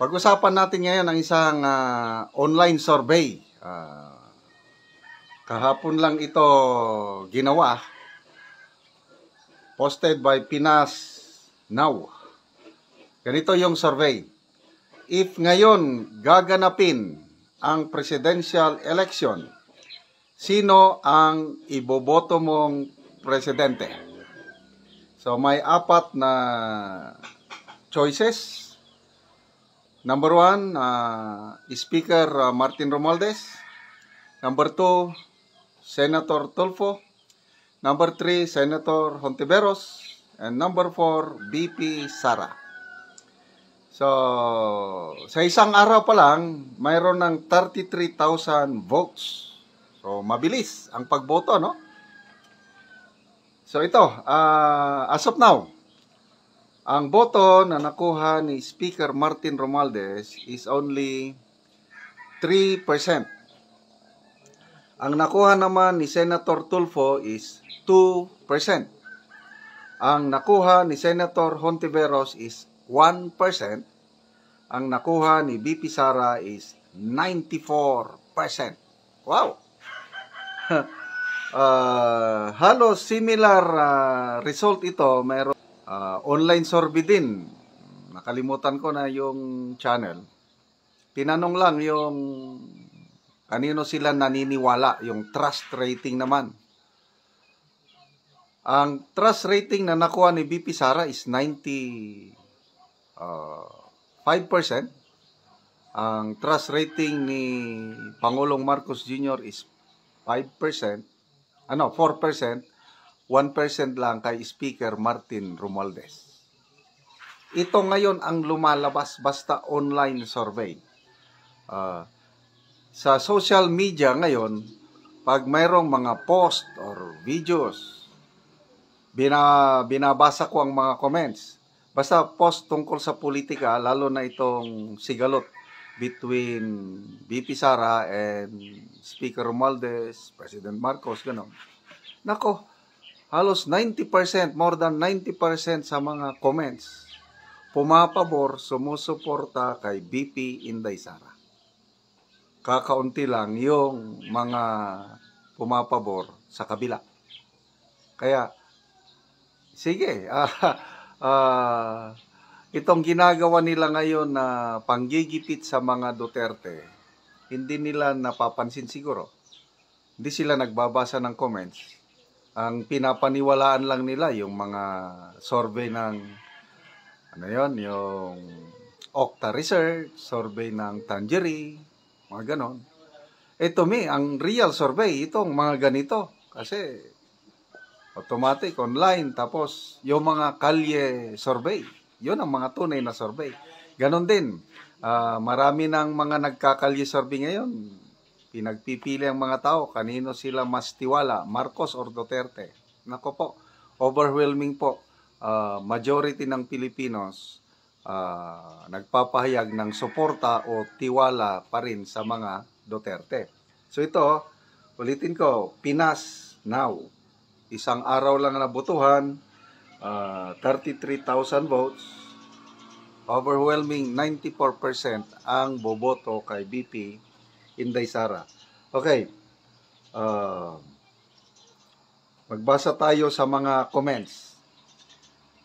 Pag-usapan natin ngayon ang isang online survey. Kahapon lang ito ginawa. Posted by Pinas Now. Ganito yung survey. If ngayon gaganapin ang presidential election, sino ang iboboto mong presidente? So may apat na choices. Number 1, Speaker Martin Romualdez. Number 2, Senator Tulfo. Number 3, Senator Hontiveros. And number 4, BP Sara. So, sa isang araw pa lang, mayroon ng 33,000 votes. So, mabilis ang pagboto, no? So, ito, as of now, ang boto na nakuha ni Speaker Martin Romualdez is only 3%. Ang nakuha naman ni Senator Tulfo is 2%. Ang nakuha ni Senator Hontiveros is 1%. Ang nakuha ni BP Sara is 94%. Wow! Halos similar result ito. Mayroon online survey din. Nakalimutan ko na yung channel. Tinanong lang yung kanino sila naniniwala, yung trust rating naman. Ang trust rating na nakuha ni BP Sara is 95%. Ang trust rating ni Pangulong Marcos Jr. is 5%. 4%. 1% lang kay Speaker Martin Romualdez. Ito ngayon ang lumalabas basta online survey. Sa social media ngayon, pag mayroong mga post or videos, binabasa ko ang mga comments. Basta post tungkol sa politika, lalo na itong sigalot between BP Sara and Speaker Romualdez, President Marcos, gano'n. Nako, halos 90%, more than 90% sa mga comments, pumapabor, sumusuporta kay BP Inday Sara. Kakaunti lang yung mga pumapabor sa kabila. Kaya, sige, itong ginagawa nila ngayon na panggigipit sa mga Duterte, hindi nila napapansin siguro. Hindi sila nagbabasa ng comments. Ang pinapaniwalaan lang nila yung mga survey ng yung Okta Research, survey ng Tangery, mga ganon. To me, ang real survey, itong mga ganito. Kasi automatic, online, tapos yung mga kalye survey, yun ang mga tunay na survey. Ganon din, marami ng mga nagkakalye survey ngayon. Pinagpipili ang mga tao, kanino sila mas tiwala, Marcos or Duterte. Nako po, overwhelming po. Majority ng Pilipinos nagpapahayag ng suporta o tiwala pa rin sa mga Duterte. So ito, ulitin ko, Pinas Now. Isang araw lang na botohan, 33,000 votes, overwhelming 94% ang boboto kay BP Inday Sara. Okay. Magbasa tayo sa mga comments.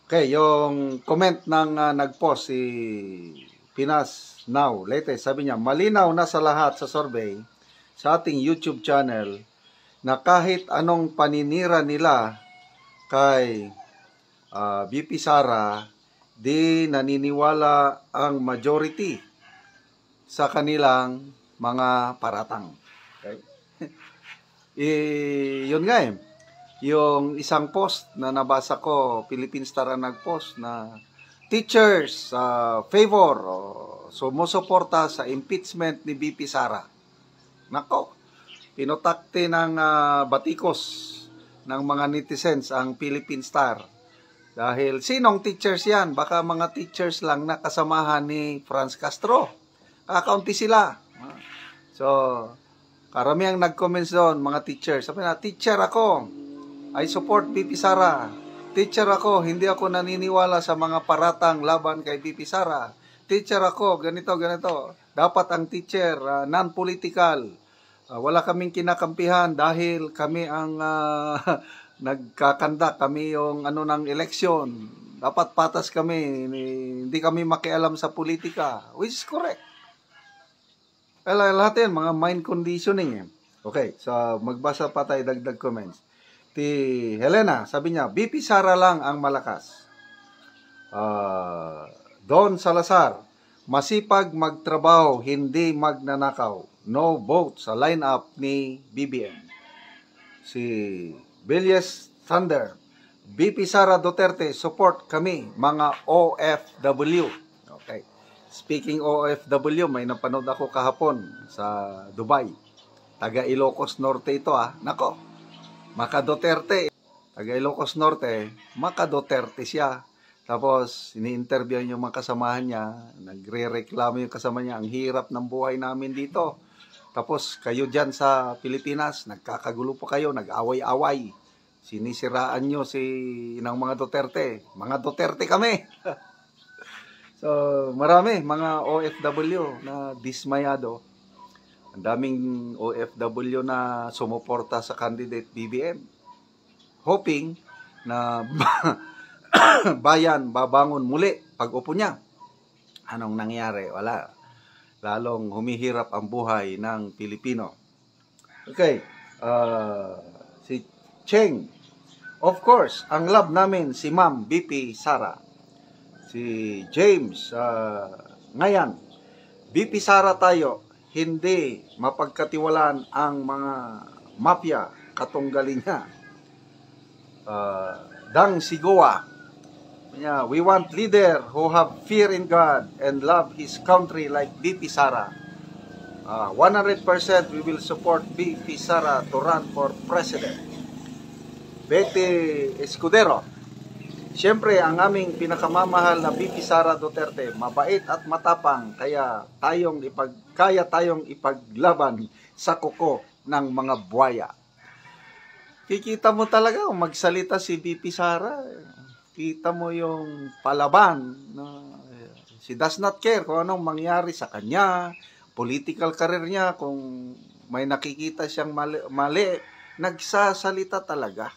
Okay, yung comment ng nag-post si Pinas Now, latest, sabi niya, malinaw na sa lahat sa survey sa ating YouTube channel na kahit anong paninira nila kay BP Sara, di naniniwala ang majority sa kanilang mga paratang. Okay? Yun nga yung isang post na nabasa ko, Philippine Star ang nag-post na teachers favor o sumusuporta sa impeachment ni BP Sara. Nako, pinutakte ng batikos ng mga netizens ang Philippine Star. Dahil sinong teachers yan? Baka mga teachers lang na kasamahan ni Franz Castro. Kakaunti sila. So, karamihan nag-comments doon, mga teachers. Sabi na, teacher ako, I support BP Sara. Teacher ako, hindi ako naniniwala sa mga paratang laban kay BP Sara. teacher ako, ganito, ganito. Dapat ang teacher, non-political. Wala kaming kinakampihan dahil kami ang nagkakanda, kami yung ng eleksyon. Dapat patas kami, hindi kami makialam sa politika. Which is correct. Lahat yan, mga mind conditioning. Okay, so magbasa pa tayo dagdag comments. Helena, sabi niya, BP Sara lang ang malakas. Don Salazar, masipag magtrabaho, hindi magnanakaw. No vote sa lineup ni BBM. Si Villas Thunder, BP Sara Duterte, support kami, mga OFW. Okay. Speaking OFW, may napanood ako kahapon sa Dubai. Taga Ilocos Norte ito Nako, Maka Duterte. Taga Ilocos Norte, Maka Duterte siya. Tapos, ini-interview yung mga kasamahan niya, nagre-reklamo yung kasama niya, ang hirap ng buhay namin dito. Tapos, kayo dyan sa Pilipinas, nagkakagulo po kayo, nag-away-away. Sinisiraan nyo ng mga Duterte. Mga Duterte kami. So, marami, mga OFW na dismayado. Ang daming OFW na sumuporta sa candidate BBM. Hoping na bayan babangon muli pag upo niya. Anong nangyari? Wala. Lalong humihirap ang buhay ng Pilipino. Okay. Si Cheng. Of course, ang love namin si Ma'am BP Sara. Si James. Ngayon, BP Sara tayo, hindi mapagkatiwalaan ang mga mafia katunggali niya. Dang Sigoa. We want leader who have fear in God and love his country like BP Sara. 100% we will support BP Sara to run for president. Betty Escudero. Siyempre, ang aming pinakamamahal na BP Sara Duterte, mabait at matapang, kaya tayong ipaglaban sa kuko ng mga buwaya. Kikita mo talaga kung magsalita si BP Sara. Kita mo yung palaban. She does not care kung anong mangyari sa kanya, political career niya, kung may nakikita siyang mali, nagsasalita talaga.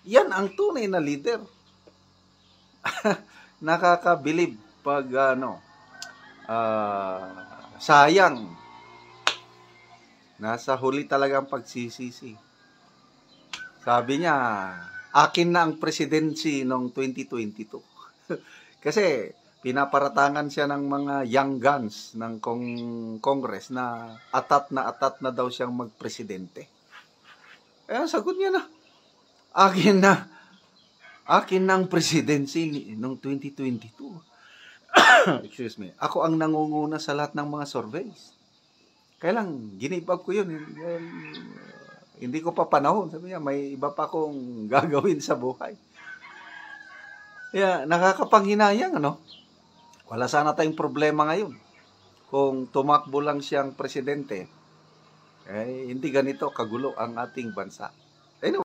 Yan ang tunay na leader. Nakakabilib pag sayang. Nasa huli talaga ang pagsisisi. Sabi niya, akin na ang presidency noong 2022. Kasi pinaparatangan siya ng mga young guns ng Congress na atat na daw siyang magpresidente. Kaya sagot niya na, akin na ang presidency noong 2022. Excuse me. Ako ang nangunguna sa lahat ng mga surveys. Kaya lang, give up ko yun. Hindi ko pa panahon. Sabi niya, may iba pa akong gagawin sa buhay. Kaya, nakakapanghinayang, Wala sana tayong problema ngayon. Kung tumakbo lang siyang presidente, hindi ganito kagulo ang ating bansa.